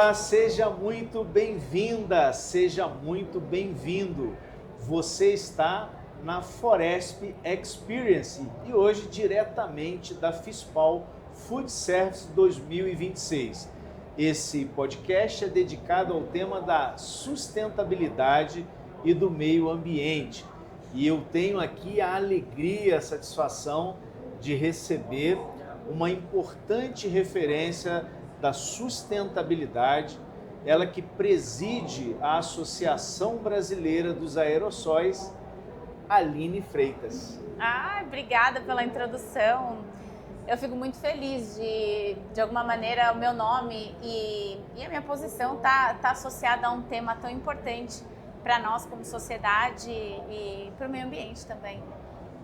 Olá, seja muito bem-vinda, seja muito bem-vindo. Você está na Foresp Experience e hoje diretamente da FISPAL Food Service 2026. Esse podcast é dedicado ao tema da sustentabilidade e do meio ambiente. E eu tenho aqui a alegria, a satisfação de receber uma importante referência da sustentabilidade, ela que preside a Associação Brasileira dos Aerossóis, Aline Freitas. Obrigada pela introdução. Eu fico muito feliz de alguma maneira, o meu nome e a minha posição tá associada a um tema tão importante para nós como sociedade e para o meio ambiente também.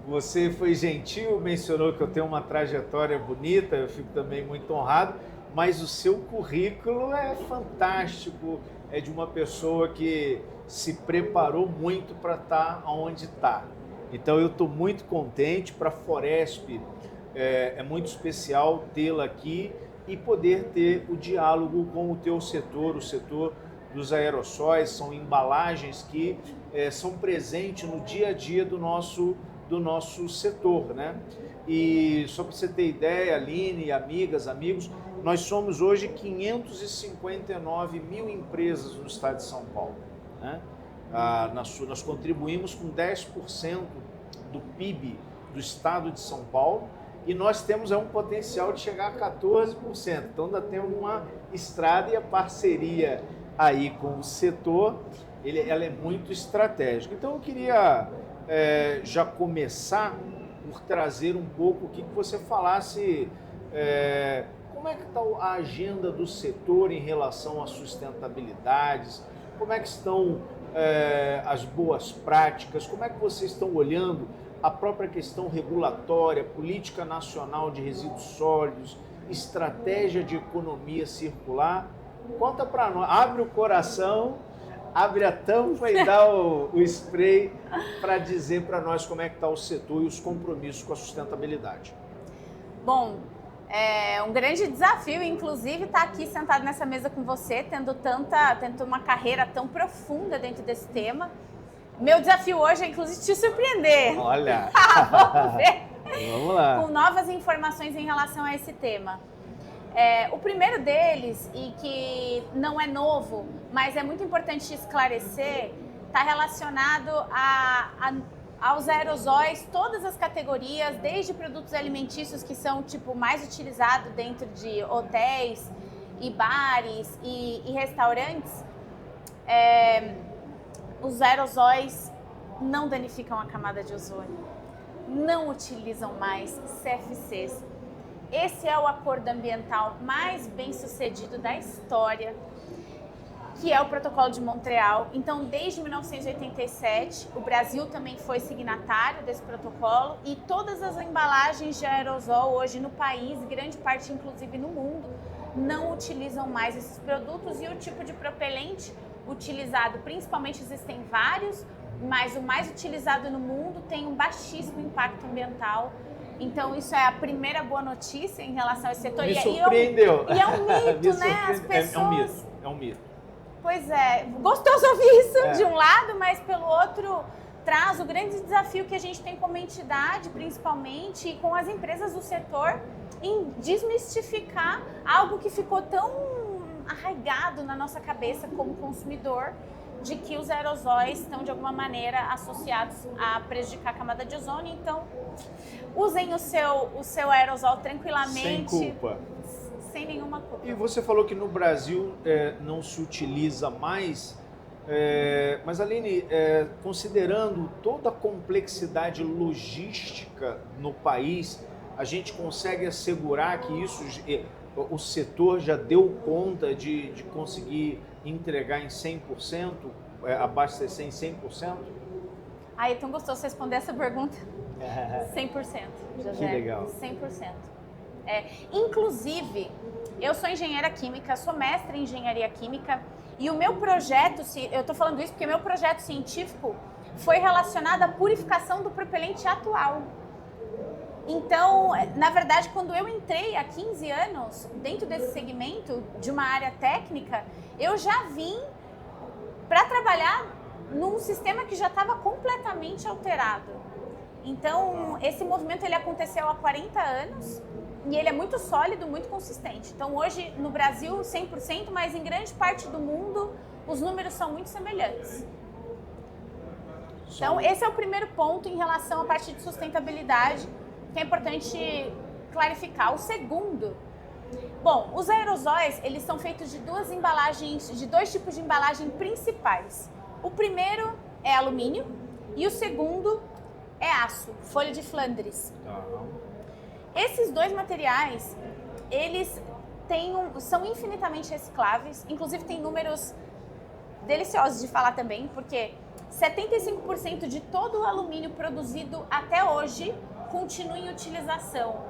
Você foi gentil, mencionou que eu tenho uma trajetória bonita, eu fico também muito honrado, mas o seu currículo é fantástico, é de uma pessoa que se preparou muito para estar onde está. Então eu estou muito contente. Para a Foresp é muito especial tê-la aqui e poder ter o diálogo com o teu setor, o setor dos aerossóis. São embalagens que são presentes no dia a dia do nosso setor, né? E só para você ter ideia, Aline, amigas, amigos, nós somos hoje 559 mil empresas no estado de São Paulo, né? Nós contribuímos com 10% do PIB do estado de São Paulo e nós temos um potencial de chegar a 14%. Então ainda temos uma estrada e a parceria aí com o setor, ela é muito estratégica. Então eu queria já começar por trazer um pouco o que você falasse, como é que está a agenda do setor em relação às sustentabilidades, como é que estão as boas práticas, como é que vocês estão olhando a própria questão regulatória, política nacional de resíduos sólidos, estratégia de economia circular. Conta para nós, abre o coração, abre a tampa e dá o spray para dizer para nós como é que está o setor e os compromissos com a sustentabilidade. Bom, é um grande desafio, inclusive, estar aqui sentado nessa mesa com você, tendo uma carreira tão profunda dentro desse tema. Meu desafio hoje é, inclusive, te surpreender. Olha! Vamos ver? Vamos lá. Com novas informações em relação a esse tema. O primeiro deles, e que não é novo, mas é muito importante esclarecer, está relacionado aos aerosóis, todas as categorias, desde produtos alimentícios que são mais utilizados dentro de hotéis e bares e restaurantes. Os aerosóis não danificam a camada de ozônio, não utilizam mais CFCs. Esse é o acordo ambiental mais bem sucedido da história, que é o Protocolo de Montreal. Então, desde 1987, o Brasil também foi signatário desse protocolo e todas as embalagens de aerosol hoje no país, grande parte inclusive no mundo, não utilizam mais esses produtos, e o tipo de propelente utilizado, principalmente existem vários, mas o mais utilizado no mundo tem um baixíssimo impacto ambiental. Então, isso é a primeira boa notícia em relação a esse setor. Me surpreendeu. E é um mito, né? As pessoas... É um mito. Pois é, gostoso ouvir isso de um lado, mas pelo outro traz o grande desafio que a gente tem como entidade, principalmente, e com as empresas do setor, em desmistificar algo que ficou tão arraigado na nossa cabeça como consumidor, de que os aerosóis estão de alguma maneira associados a prejudicar a camada de ozônio. Então, usem o seu aerosol tranquilamente. Sem culpa. Sem nenhuma culpa. E você falou que no Brasil não se utiliza mais, mas Aline, considerando toda a complexidade logística no país, a gente consegue assegurar que o setor já deu conta de conseguir entregar em 100%, abastecer em 100%? É tão gostoso responder essa pergunta. 100%. Que legal. 100%. Inclusive, eu sou engenheira química, sou mestre em engenharia química, e o meu projeto, eu estou falando isso porque meu projeto científico foi relacionado à purificação do propelente atual. Então, na verdade, quando eu entrei há 15 anos dentro desse segmento de uma área técnica, eu já vim para trabalhar num sistema que já estava completamente alterado. Então, esse movimento ele aconteceu há 40 anos e ele é muito sólido, muito consistente. Então, hoje no Brasil 100%, mas em grande parte do mundo os números são muito semelhantes. Então, esse é o primeiro ponto em relação à parte de sustentabilidade, que é importante clarificar. O segundo, bom, os aerosóis, eles são feitos de duas embalagens, de dois tipos de embalagem principais. O primeiro é alumínio e o segundo é aço, folha de Flandres. Esses dois materiais, eles são infinitamente recicláveis, inclusive tem números deliciosos de falar também, porque 75% de todo o alumínio produzido até hoje continua em utilização.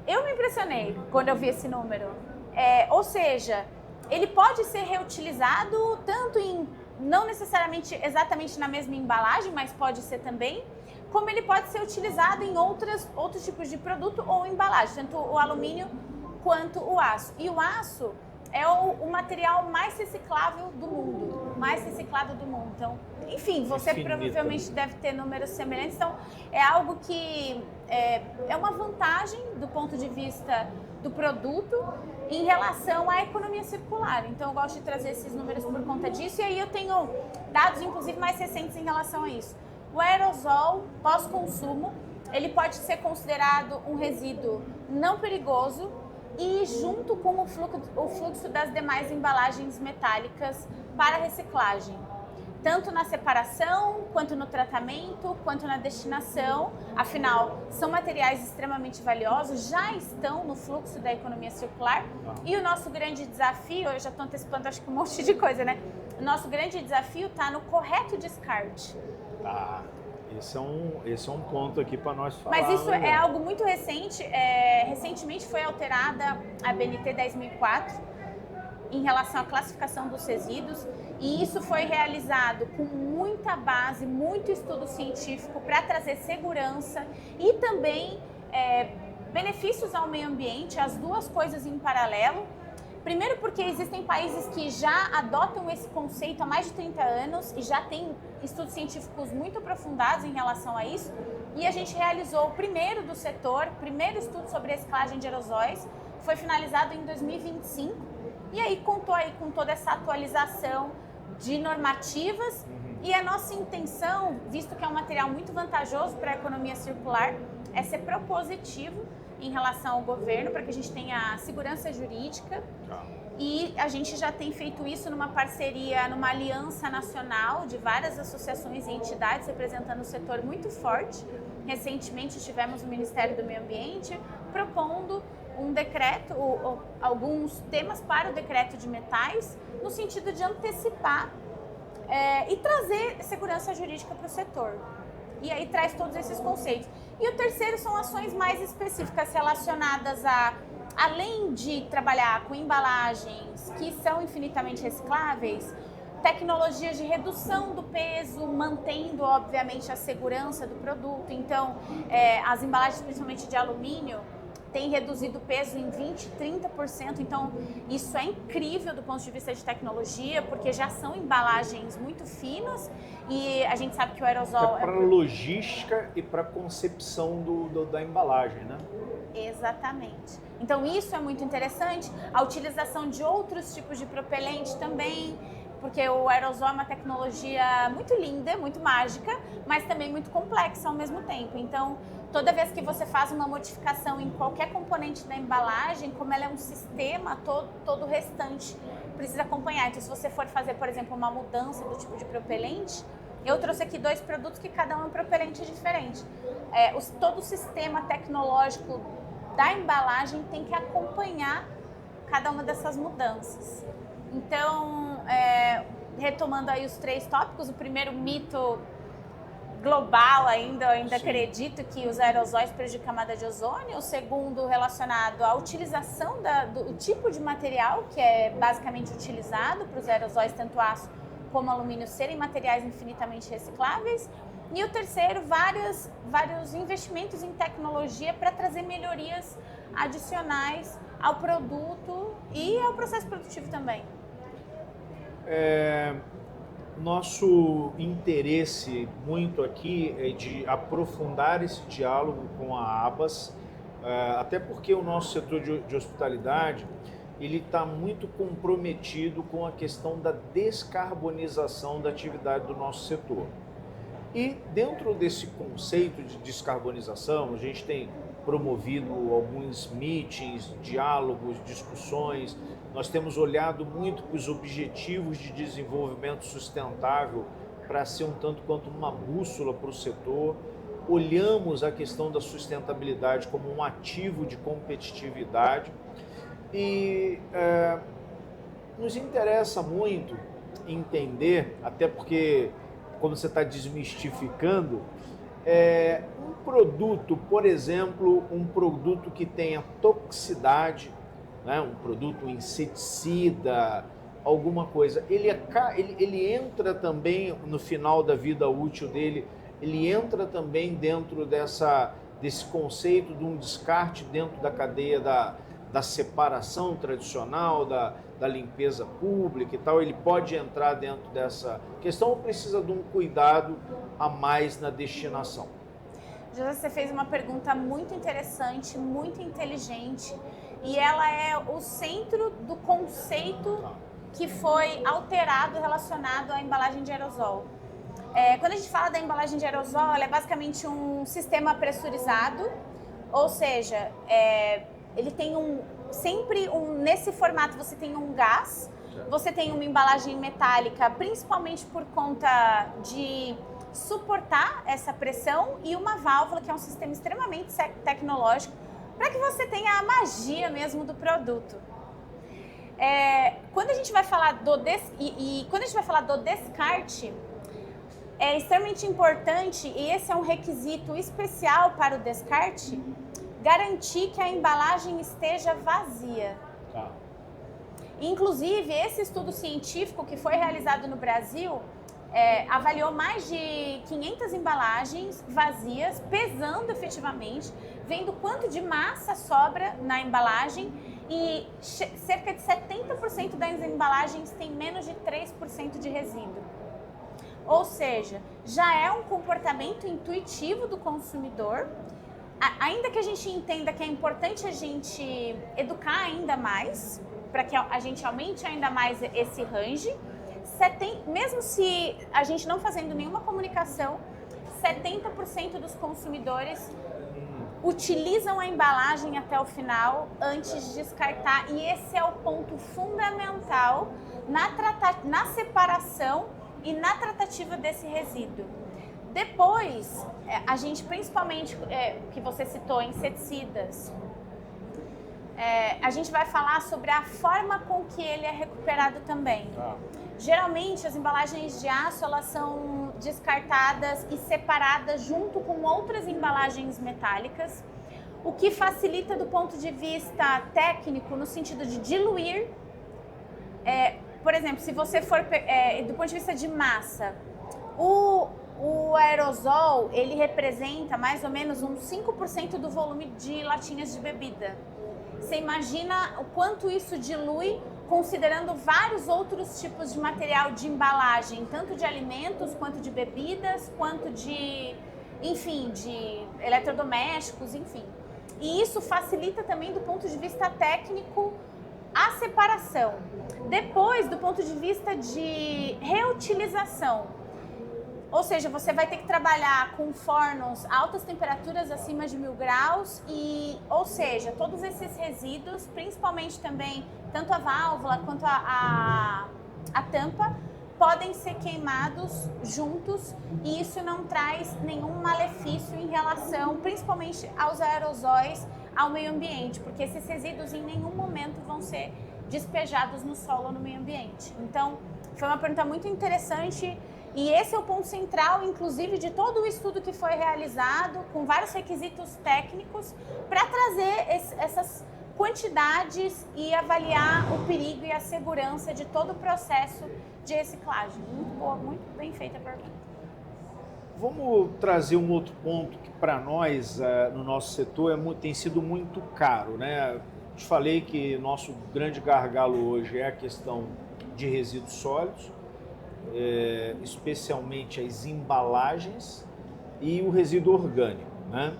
Eu me impressionei quando eu vi esse número. Ou seja, ele pode ser reutilizado tanto em, não necessariamente exatamente na mesma embalagem, mas pode ser também, como ele pode ser utilizado em outros tipos de produto ou embalagem, tanto o alumínio quanto o aço. E o aço é o material mais reciclável do mundo, mais reciclado do mundo. Então, enfim, você provavelmente deve ter números semelhantes. Então, é algo que é uma vantagem do ponto de vista do produto em relação à economia circular. Então, eu gosto de trazer esses números por conta disso. E aí eu tenho dados, inclusive, mais recentes em relação a isso. O aerosol pós-consumo, ele pode ser considerado um resíduo não perigoso e junto com o fluxo das demais embalagens metálicas para reciclagem, tanto na separação, quanto no tratamento, quanto na destinação. Afinal, são materiais extremamente valiosos, já estão no fluxo da economia circular. E o nosso grande desafio, eu já estou antecipando acho que um monte de coisa, né? O nosso grande desafio está no correto descarte. Esse é um ponto aqui para nós falar. Mas isso é algo muito recente. Recentemente foi alterada a BNT 10.004 em relação à classificação dos resíduos, e isso foi realizado com muita base, muito estudo científico para trazer segurança e também benefícios ao meio ambiente, as duas coisas em paralelo. Primeiro porque existem países que já adotam esse conceito há mais de 30 anos e já tem estudos científicos muito aprofundados em relação a isso. E a gente realizou o primeiro do setor, primeiro estudo sobre reciclagem de aerosóis, foi finalizado em 2025. E aí contou aí com toda essa atualização de normativas. E a nossa intenção, visto que é um material muito vantajoso para a economia circular, é ser propositivo em relação ao governo, para que a gente tenha segurança jurídica. E a gente já tem feito isso numa parceria, numa aliança nacional de várias associações e entidades representando o setor muito forte. Recentemente estivemos no Ministério do Meio Ambiente propondo um decreto, ou alguns temas para o decreto de metais, no sentido de antecipar e trazer segurança jurídica para o setor. E aí traz todos esses conceitos. E o terceiro são ações mais específicas relacionadas a, além de trabalhar com embalagens que são infinitamente recicláveis, tecnologias de redução do peso, mantendo, obviamente, a segurança do produto. Então, as embalagens, principalmente de alumínio, têm reduzido o peso em 20%, 30%. Então, isso é incrível do ponto de vista de tecnologia, porque já são embalagens muito finas e a gente sabe que o aerosol... para logística e para concepção da embalagem, né? Exatamente. Então, isso é muito interessante. A utilização de outros tipos de propelente também, porque o aerosol é uma tecnologia muito linda, muito mágica, mas também muito complexa ao mesmo tempo. Então, toda vez que você faz uma modificação em qualquer componente da embalagem, como ela é um sistema, todo o restante precisa acompanhar. Então, se você for fazer, por exemplo, uma mudança do tipo de propelente, eu trouxe aqui 2 produtos que cada um é um propelente diferente. Todo o sistema tecnológico da embalagem tem que acompanhar cada uma dessas mudanças. Então, retomando aí os 3 tópicos, o primeiro mito global ainda, eu ainda acredito que os aerosóis prejudicam a camada de ozônio. O segundo relacionado à utilização do tipo de material que é basicamente utilizado para os aerosóis, tanto aço como alumínio, serem materiais infinitamente recicláveis. E o terceiro, vários investimentos em tecnologia para trazer melhorias adicionais ao produto e ao processo produtivo também. Nosso interesse muito aqui é de aprofundar esse diálogo com a Abas, até porque o nosso setor de hospitalidade ele está muito comprometido com a questão da descarbonização da atividade do nosso setor. E dentro desse conceito de descarbonização, a gente tem promovido alguns meetings, diálogos, discussões. Nós temos olhado muito para os objetivos de desenvolvimento sustentável para ser um tanto quanto uma bússola para o setor. Olhamos a questão da sustentabilidade como um ativo de competitividade e nos interessa muito entender, até porque, como você está desmistificando, um produto, por exemplo, um produto que tenha toxicidade, né, um produto inseticida, alguma coisa, ele entra também no final da vida útil dele, ele entra também dentro desse conceito de um descarte dentro da cadeia da separação tradicional, da limpeza pública e tal, ele pode entrar dentro dessa questão ou precisa de um cuidado a mais na destinação? José, você fez uma pergunta muito interessante, muito inteligente, e ela é o centro do conceito que foi alterado relacionado à embalagem de aerosol. Quando a gente fala da embalagem de aerosol, ela é basicamente um sistema pressurizado, ou seja, ele tem nesse formato você tem um gás, você tem uma embalagem metálica, principalmente por conta de suportar essa pressão, e uma válvula, que é um sistema extremamente tecnológico, para que você tenha a magia mesmo do produto. Quando a gente vai falar quando a gente vai falar do descarte, é extremamente importante, e esse é um requisito especial para o descarte, garantir que a embalagem esteja vazia. Inclusive, esse estudo científico que foi realizado no Brasil avaliou mais de 500 embalagens vazias, pesando efetivamente, vendo quanto de massa sobra na embalagem, e cerca de 70% das embalagens tem menos de 3% de resíduo. Ou seja, já é um comportamento intuitivo do consumidor. Ainda que a gente entenda que é importante a gente educar ainda mais, para que a gente aumente ainda mais esse range, mesmo se a gente não fazendo nenhuma comunicação, 70% dos consumidores utilizam a embalagem até o final antes de descartar, e esse é o ponto fundamental na separação e na tratativa desse resíduo. Depois, a gente, principalmente, que você citou, inseticidas, a gente vai falar sobre a forma com que ele é recuperado também. Geralmente, as embalagens de aço, elas são descartadas e separadas junto com outras embalagens metálicas, o que facilita do ponto de vista técnico, no sentido de diluir. Por exemplo, se você for, do ponto de vista de massa, o aerosol, ele representa mais ou menos uns 5% do volume de latinhas de bebida. Você imagina o quanto isso dilui, considerando vários outros tipos de material de embalagem, tanto de alimentos, quanto de bebidas, quanto de eletrodomésticos, enfim. E isso facilita também do ponto de vista técnico a separação. Depois, do ponto de vista de reutilização, ou seja, você vai ter que trabalhar com fornos a altas temperaturas acima de 1000 graus ou seja, todos esses resíduos, principalmente também, tanto a válvula quanto a tampa, podem ser queimados juntos, e isso não traz nenhum malefício em relação, principalmente aos aerosóis, ao meio ambiente, porque esses resíduos em nenhum momento vão ser despejados no solo ou no meio ambiente. Então, foi uma pergunta muito interessante. E esse é o ponto central, inclusive, de todo o estudo que foi realizado, com vários requisitos técnicos, para trazer essas quantidades e avaliar o perigo e a segurança de todo o processo de reciclagem. Muito boa, muito bem feita a pergunta. Vamos trazer um outro ponto que para nós, no nosso setor, tem sido muito caro, né? Te falei que nosso grande gargalo hoje é a questão de resíduos sólidos, especialmente as embalagens e o resíduo orgânico, né?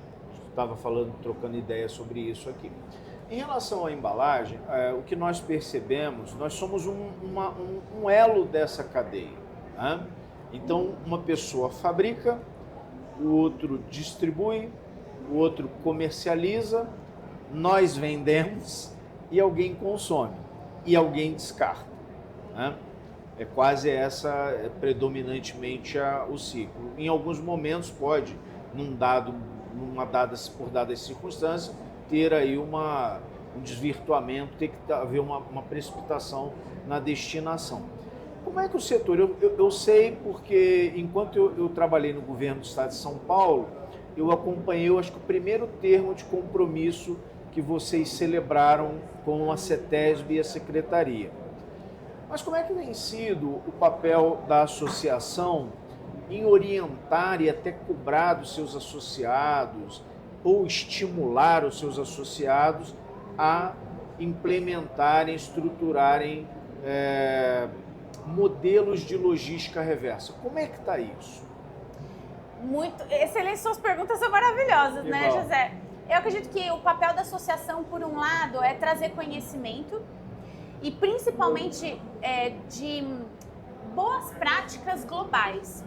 Estava falando, trocando ideia sobre isso aqui. Em relação à embalagem, o que nós percebemos, nós somos um elo dessa cadeia, né? Então, uma pessoa fabrica, o outro distribui, o outro comercializa, nós vendemos e alguém consome e alguém descarta, né? É quase predominantemente o ciclo. Em alguns momentos pode, por dadas circunstâncias, ter aí um desvirtuamento, ter que haver uma precipitação na destinação. Como é que o setor... Eu sei porque, enquanto eu trabalhei no governo do estado de São Paulo, eu acompanhei, acho que o primeiro termo de compromisso que vocês celebraram com a CETESB e a Secretaria. Mas como é que tem sido o papel da associação em orientar e até cobrar dos seus associados ou estimular os seus associados a implementarem, estruturarem modelos de logística reversa? Como é que está isso? Muito excelente, suas perguntas são maravilhosas, né, José? Eu acredito que o papel da associação, por um lado, é trazer conhecimento e principalmente de boas práticas globais.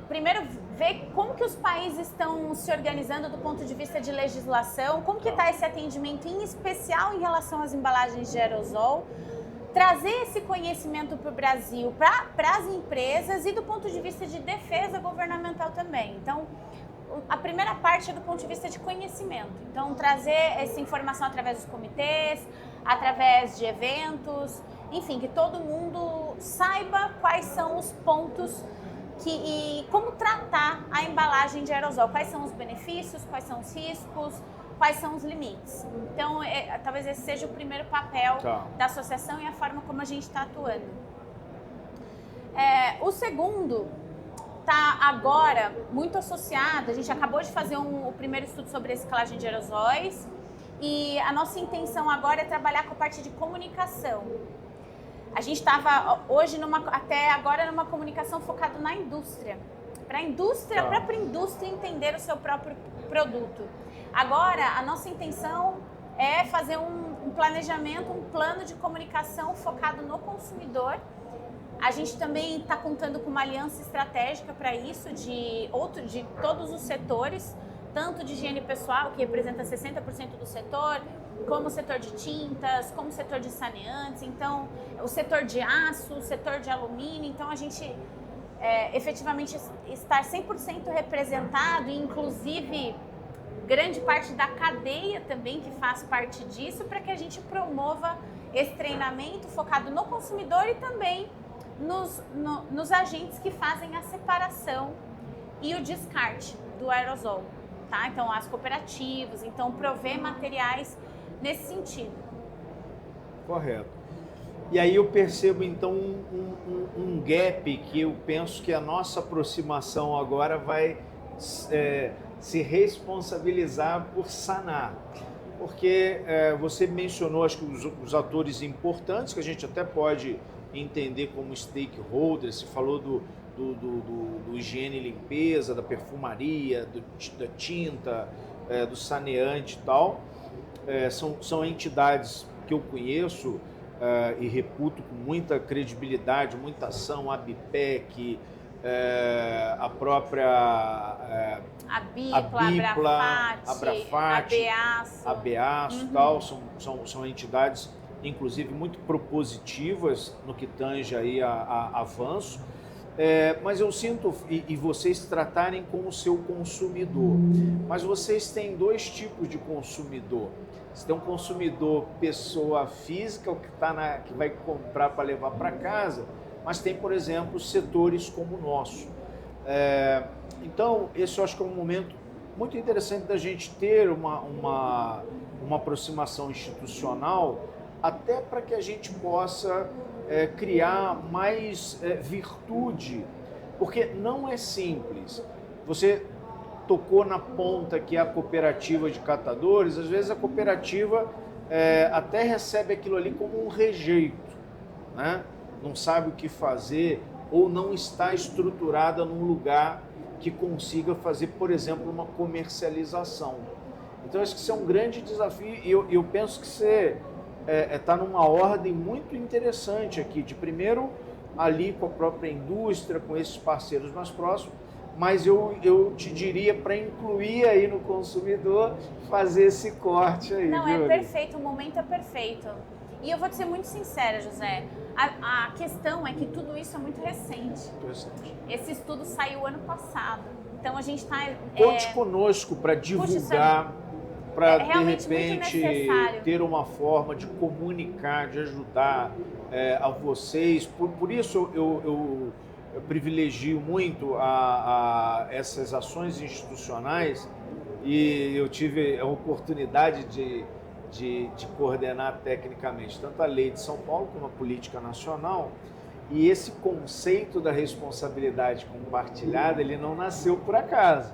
Primeiro, ver como que os países estão se organizando do ponto de vista de legislação, como que está esse atendimento, em especial em relação às embalagens de aerosol, trazer esse conhecimento para o Brasil, para as empresas e do ponto de vista de defesa governamental também. Então, a primeira parte é do ponto de vista de conhecimento. Então, trazer essa informação através dos comitês, através de eventos, enfim, que todo mundo saiba quais são os pontos e como tratar a embalagem de aerosol, quais são os benefícios, quais são os riscos, quais são os limites. Então, talvez esse seja o primeiro papel da associação e a forma como a gente está atuando. O segundo está agora muito associado, a gente acabou de fazer o primeiro estudo sobre reciclagem de aerosóis e a nossa intenção agora é trabalhar com a parte de comunicação. A gente estava hoje, até agora, numa comunicação focada na indústria. Para a própria indústria entender o seu próprio produto. Agora, a nossa intenção é fazer um planejamento, um plano de comunicação focado no consumidor. A gente também está contando com uma aliança estratégica para isso, de todos os setores, tanto de higiene pessoal, que representa 60% do setor, como o setor de tintas, como o setor de saneantes, então o setor de aço, o setor de alumínio. Então a gente efetivamente está 100% representado, e inclusive grande parte da cadeia também que faz parte disso, para que a gente promova esse treinamento focado no consumidor e também nos agentes que fazem a separação e o descarte do aerosol, tá? Então, as cooperativas, então prover materiais nesse sentido. Correto. E aí eu percebo então um gap que eu penso que a nossa aproximação agora vai se responsabilizar por sanar. Porque você mencionou, acho que os atores importantes, que a gente até pode entender como stakeholders, você falou do higiene e limpeza, da perfumaria, da tinta, do saneante e tal. São entidades que eu conheço e reputo com muita credibilidade, muita ação, a ABPEC, a própria a Bipla, Abrafat, a Beaço, tal, são entidades inclusive muito propositivas no que tange aí a avanço, mas eu sinto, e vocês tratarem com o seu consumidor, mas vocês têm dois tipos de consumidor. Você tem um consumidor pessoa física, que vai comprar para levar para casa, mas tem, por exemplo, setores como o nosso. Então, esse eu acho que é um momento muito interessante da gente ter uma aproximação institucional, até para que a gente possa criar mais virtude Porque não é simples. Você tocou na ponta que é a cooperativa de catadores, às vezes a cooperativa até recebe aquilo ali como um rejeito, né? Não sabe o que fazer ou não está estruturada num lugar que consiga fazer, por exemplo, uma comercialização. Então, acho que isso é um grande desafio e eu penso que você está numa ordem muito interessante aqui, de primeiro ali com a própria indústria, com esses parceiros mais próximos, mas eu te diria para incluir aí no consumidor, fazer esse corte aí. Não, viu, é perfeito, o momento é perfeito. E eu vou te ser muito sincera, José, a questão é que tudo isso é muito recente. Esse estudo saiu ano passado, então a gente está... Conte conosco para divulgar, para de repente ter uma forma de comunicar, de ajudar a vocês. Por isso eu privilegio muito essas ações institucionais e eu tive a oportunidade de coordenar tecnicamente tanto a lei de São Paulo como a política nacional. E esse conceito da responsabilidade compartilhada, ele não nasceu por acaso.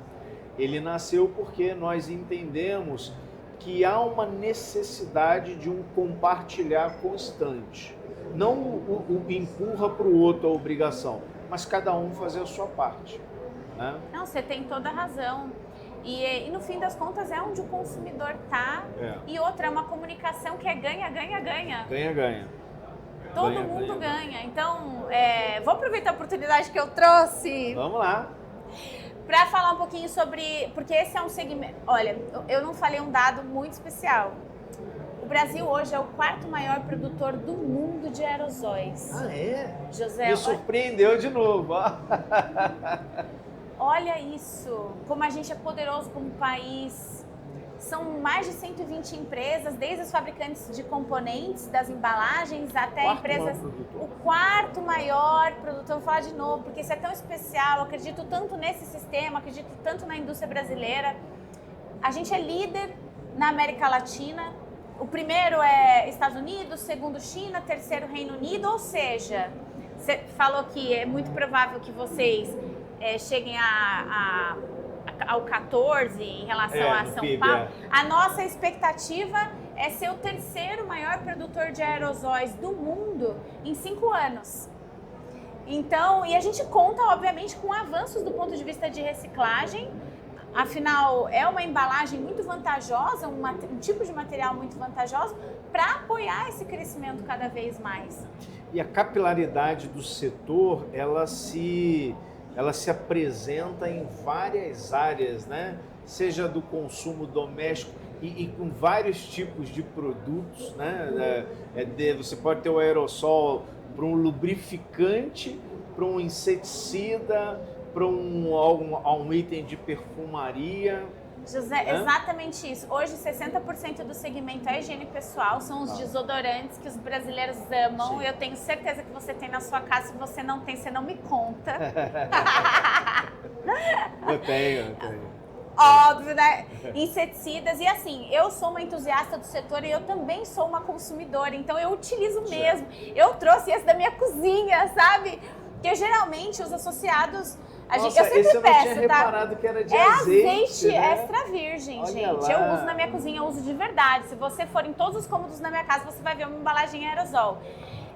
Ele nasceu porque nós entendemos que há uma necessidade de um compartilhar constante. Não o empurra para o outro a obrigação, mas cada um fazer a sua parte, né? Não, você tem toda a razão. E no fim das contas é onde o consumidor está. E outra, é uma comunicação que é ganha, ganha, ganha. Ganha, ganha. Todo mundo ganha. Então, vou aproveitar a oportunidade que eu trouxe. Vamos lá. Para falar um pouquinho sobre... Porque esse é um segmento... Olha, eu não falei um dado muito especial. O Brasil hoje é o quarto maior produtor do mundo de aerosóis. Ah, é? José, me surpreendeu de novo. Olha isso, como a gente é poderoso como país. São mais de 120 empresas, desde os fabricantes de componentes, das embalagens, até empresas... O quarto maior produtor, vou falar de novo, porque isso é tão especial, acredito tanto nesse sistema, acredito tanto na indústria brasileira. A gente é líder na América Latina. O primeiro é Estados Unidos, segundo China, terceiro Reino Unido, ou seja, você falou que é muito provável que vocês cheguem ao 14 em relação a São Paulo. A nossa expectativa é ser o terceiro maior produtor de aerosóis do mundo em 5 anos. Então, e a gente conta, obviamente, com avanços do ponto de vista de reciclagem. Afinal, é uma embalagem muito vantajosa, um tipo de material muito vantajoso para apoiar esse crescimento cada vez mais. E a capilaridade do setor, ela se apresenta em várias áreas, né? Seja do consumo doméstico e com vários tipos de produtos, né? Você pode ter o aerossol para um lubrificante, para um inseticida, para um item de perfumaria. José, exatamente isso. Hoje, 60% do segmento é higiene pessoal, são os desodorantes que os brasileiros amam. Sim. Eu tenho certeza que você tem na sua casa. Se você não tem, você não me conta. Eu tenho. Óbvio, né? Inseticidas. E assim, eu sou uma entusiasta do setor e eu também sou uma consumidora. Então, eu utilizo mesmo. Eu trouxe esse da minha cozinha, sabe? Porque geralmente os associados... Nossa, eu sempre esse eu não peço, tinha reparado que era de azeite, azeite, né? extra virgem, Olha gente. lá. Eu uso na minha cozinha, eu uso de verdade. Se você for em todos os cômodos da minha casa, você vai ver uma embalagem aerosol.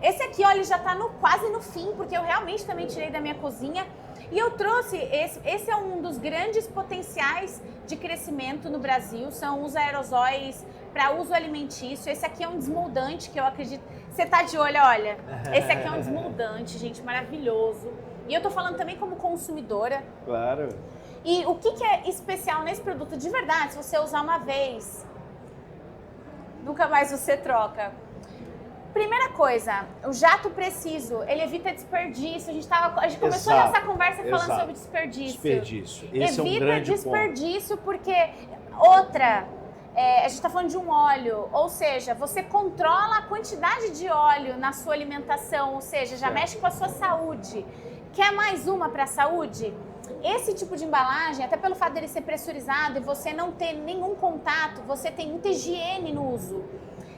Esse aqui, olha, ele já tá quase no fim, porque eu realmente também tirei da minha cozinha. E eu trouxe, esse é um dos grandes potenciais de crescimento no Brasil, são os aerosóis para uso alimentício. Esse aqui é um desmoldante que eu acredito... Você tá de olho, olha. Esse aqui é um desmoldante, gente, maravilhoso. E eu tô falando também como consumidora. Claro. E o que é especial nesse produto de verdade, se você usar uma vez, nunca mais você troca. Primeira coisa, o jato preciso, ele evita desperdício. A gente começou essa conversa falando sobre desperdício. Desperdício. Esse evita é um grande desperdício ponto. Porque outra, a gente está falando de um óleo, ou seja, você controla a quantidade de óleo na sua alimentação, ou seja, já mexe com a sua saúde. Quer mais uma para a saúde? Esse tipo de embalagem, até pelo fato dele ser pressurizado e você não ter nenhum contato, você tem muita higiene no uso.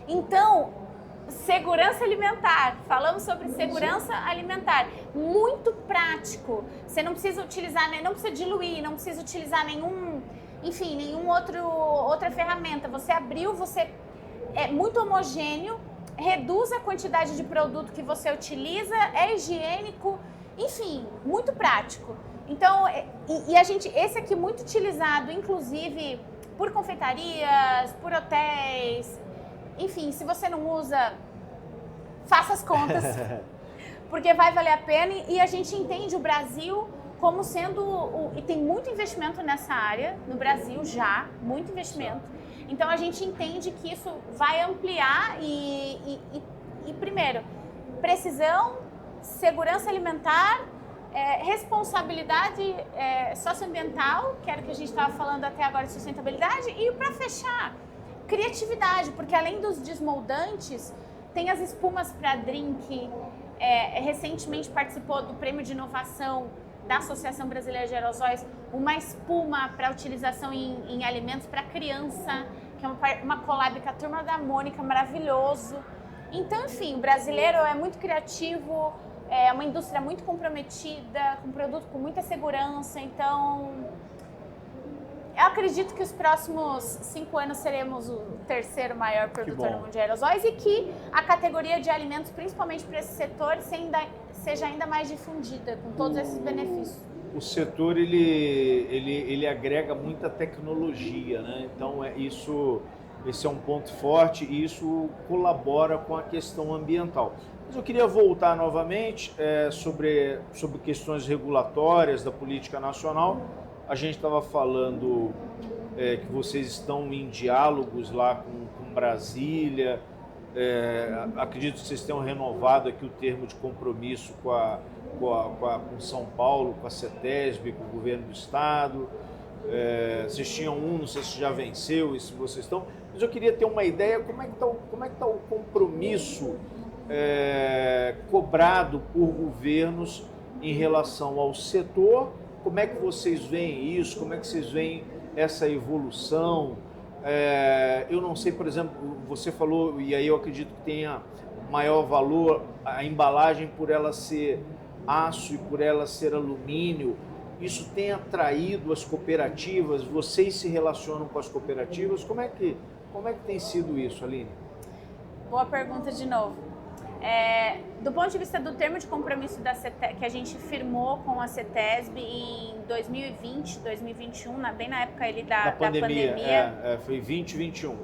Então, segurança alimentar. Falamos sobre segurança alimentar. Muito prático. Você não precisa utilizar, não precisa diluir, não precisa utilizar outra ferramenta. Você abriu, você é muito homogêneo, reduz a quantidade de produto que você utiliza, é higiênico, enfim, muito prático. Então, esse aqui muito utilizado, inclusive por confeitarias, por hotéis, enfim, se você não usa, faça as contas, porque vai valer a pena e a gente entende o Brasil como sendo, e tem muito investimento nessa área, no Brasil já, muito investimento. Então a gente entende que isso vai ampliar e primeiro, precisão, segurança alimentar, responsabilidade socioambiental, que era o que a gente estava falando até agora de sustentabilidade, e para fechar, criatividade, porque além dos desmoldantes, tem as espumas para drink. Recentemente participou do Prêmio de Inovação da Associação Brasileira de Aerosóis, uma espuma para utilização em alimentos para criança, que é uma collab com a Turma da Mônica, maravilhoso. Então, enfim, o brasileiro é muito criativo, é uma indústria muito comprometida, com produto com muita segurança. Então, eu acredito que os próximos 5 anos seremos o terceiro maior produtor no mundo de aerosóis e que a categoria de alimentos, principalmente para esse setor, seja ainda mais difundida, com todos esses benefícios. O setor, ele agrega muita tecnologia, né? Então, esse é um ponto forte e isso colabora com a questão ambiental. Mas eu queria voltar novamente sobre questões regulatórias da política nacional. A gente estava falando que vocês estão em diálogos lá com Brasília. Acredito que vocês tenham renovado aqui o termo de compromisso com São Paulo, com a CETESB, com o governo do estado. Vocês tinham não sei se já venceu e se vocês estão. Mas eu queria ter uma ideia como é que está o compromisso cobrado por governos em relação ao setor. Como é que vocês veem isso? Como é que vocês veem essa evolução? Eu não sei, por exemplo, você falou, e aí eu acredito que tenha maior valor a embalagem por ela ser aço e por ela ser alumínio. Isso tem atraído as cooperativas? Vocês se relacionam com as cooperativas? Como é que tem sido isso, Aline? Boa pergunta de novo. Do ponto de vista do termo de compromisso que a gente firmou com a CETESB em 2020, 2021, bem na época da pandemia. Foi 2021.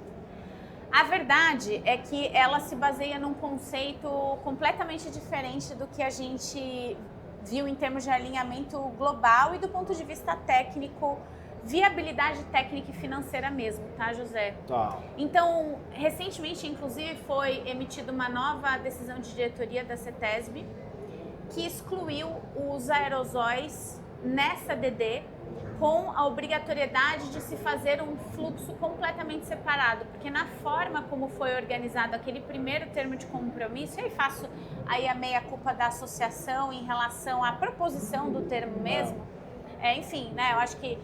A verdade é que ela se baseia num conceito completamente diferente do que a gente viu em termos de alinhamento global e do ponto de vista técnico, viabilidade técnica e financeira mesmo, tá, José? Tá. Então, recentemente, inclusive, foi emitida uma nova decisão de diretoria da CETESB que excluiu os aerosóis nessa DD com a obrigatoriedade de se fazer um fluxo completamente separado, porque na forma como foi organizado aquele primeiro termo de compromisso, e aí faço aí a meia-culpa da associação em relação à proposição do termo mesmo, enfim, né, eu acho que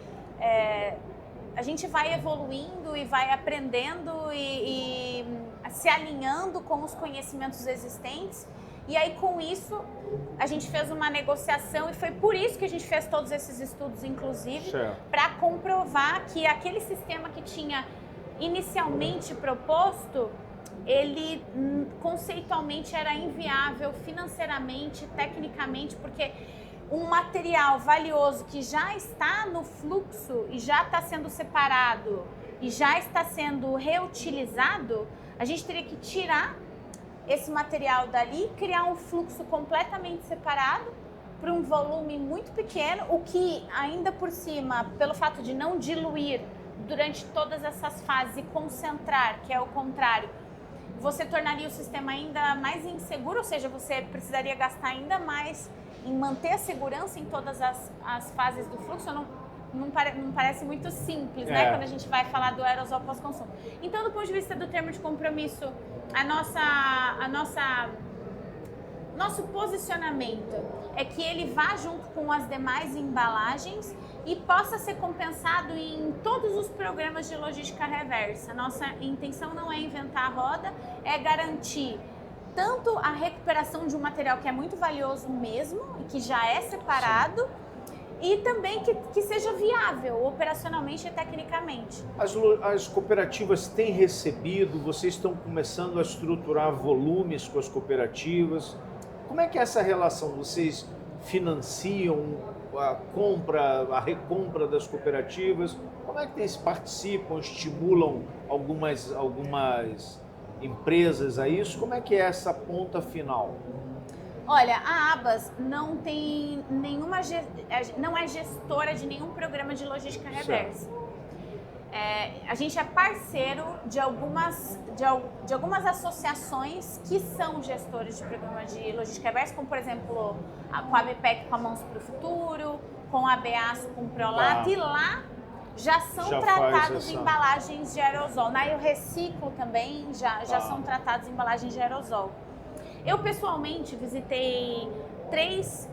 a gente vai evoluindo e vai aprendendo e se alinhando com os conhecimentos existentes. E aí, com isso, a gente fez uma negociação e foi por isso que a gente fez todos esses estudos, inclusive, para comprovar que aquele sistema que tinha inicialmente proposto, ele conceitualmente era inviável financeiramente, tecnicamente, porque um material valioso que já está no fluxo e já está sendo separado e já está sendo reutilizado, a gente teria que tirar esse material dali, criar um fluxo completamente separado para um volume muito pequeno, o que ainda por cima, pelo fato de não diluir durante todas essas fases e concentrar, que é o contrário, você tornaria o sistema ainda mais inseguro, ou seja, você precisaria gastar ainda mais em manter a segurança em todas as fases do fluxo. Não parece muito simples, né? Quando a gente vai falar do aerosol pós-consumo. Então, do ponto de vista do termo de compromisso, nosso posicionamento é que ele vá junto com as demais embalagens e possa ser compensado em todos os programas de logística reversa. Nossa intenção não é inventar a roda, é garantir tanto a recuperação de um material que é muito valioso mesmo, e que já é separado, sim, e também que seja viável operacionalmente e tecnicamente. As cooperativas têm recebido, vocês estão começando a estruturar volumes com as cooperativas. Como é que é essa relação? Vocês financiam a compra, a recompra das cooperativas? Como é que eles participam, estimulam algumas empresas a isso? Como é que é essa ponta final? Olha, a Abas não tem não é gestora de nenhum programa de logística reversa. A gente é parceiro de algumas associações que são gestores de programa de logística reversa, como por exemplo com a ABPEC com a Mãos para o Futuro, com a BEASO com o Prolato, e lá já são tratados em embalagens de aerosol. Na Eu Reciclo também já são tratados em embalagens de aerosol. Eu pessoalmente visitei 3,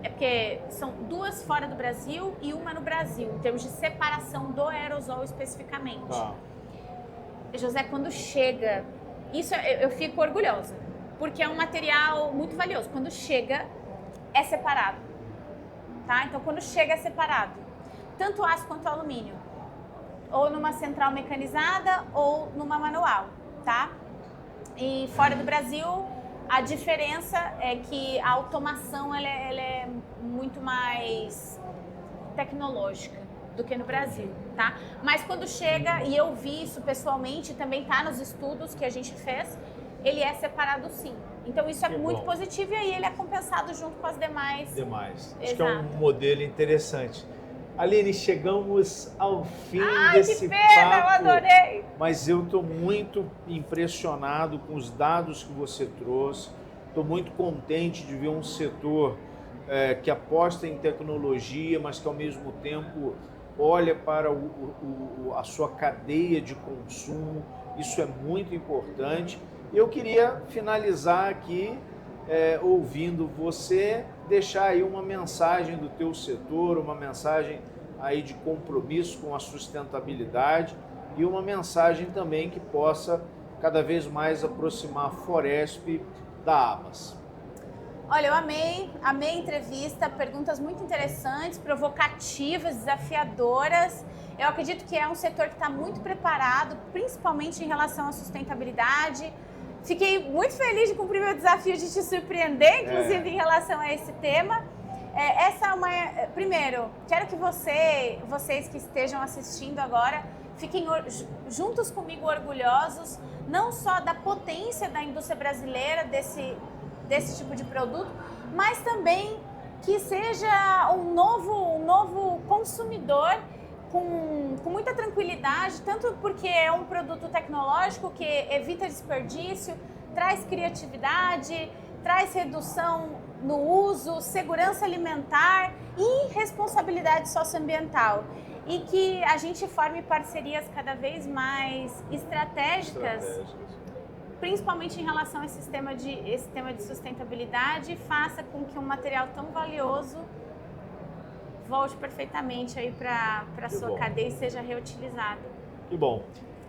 porque são 2 fora do Brasil e uma no Brasil, em termos de separação do aerosol especificamente. José, quando chega, isso eu fico orgulhosa, porque é um material muito valioso. Quando chega, é separado, tá? Então, quando chega, é separado. Tanto aço quanto alumínio, ou numa central mecanizada ou numa manual, tá? E fora do Brasil, a diferença é que a automação ela é muito mais tecnológica do que no Brasil, tá? Mas quando chega, e eu vi isso pessoalmente, também tá nos estudos que a gente fez, ele é separado sim. Então isso é muito positivo e aí ele é compensado junto com as demais. Acho que é um modelo interessante. Aline, chegamos ao fim desse papo. Eu adorei! Mas eu estou muito impressionado com os dados que você trouxe. Estou muito contente de ver um setor que aposta em tecnologia, mas que ao mesmo tempo olha para a sua cadeia de consumo. Isso é muito importante. Eu queria finalizar aqui ouvindo você, deixar aí uma mensagem do teu setor, uma mensagem aí de compromisso com a sustentabilidade e uma mensagem também que possa cada vez mais aproximar a Foresp da Abas. Olha, eu amei a entrevista, perguntas muito interessantes, provocativas, desafiadoras. Eu acredito que é um setor que está muito preparado, principalmente em relação à sustentabilidade. Fiquei muito feliz de cumprir meu desafio de te surpreender, inclusive em relação a esse tema. Primeiro, quero que vocês que estejam assistindo agora, fiquem juntos comigo orgulhosos, não só da potência da indústria brasileira desse tipo de produto, mas também que seja um novo consumidor com muita tranquilidade, tanto porque é um produto tecnológico que evita desperdício, traz criatividade, traz redução no uso, segurança alimentar e responsabilidade socioambiental. E que a gente forme parcerias cada vez mais estratégicas, principalmente em relação a esse tema de sustentabilidade, e faça com que um material tão valioso volte perfeitamente aí para a sua cadeia e seja reutilizado. Que bom.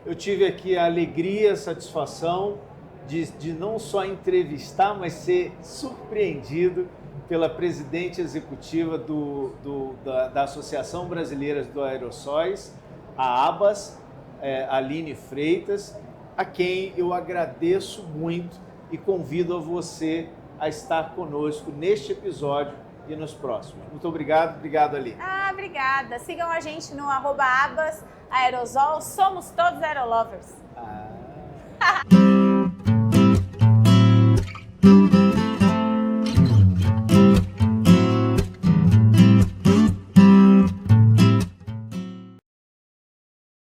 Eu tive aqui a alegria, a satisfação de não só entrevistar, mas ser surpreendido pela presidente executiva da Associação Brasileira do Aerossóis, a Abas, Aline Freitas, a quem eu agradeço muito e convido a você a estar conosco neste episódio e nos próximos. Muito obrigado, Aline. Obrigada. Sigam a gente no @abasaerosol. Somos todos aerolovers.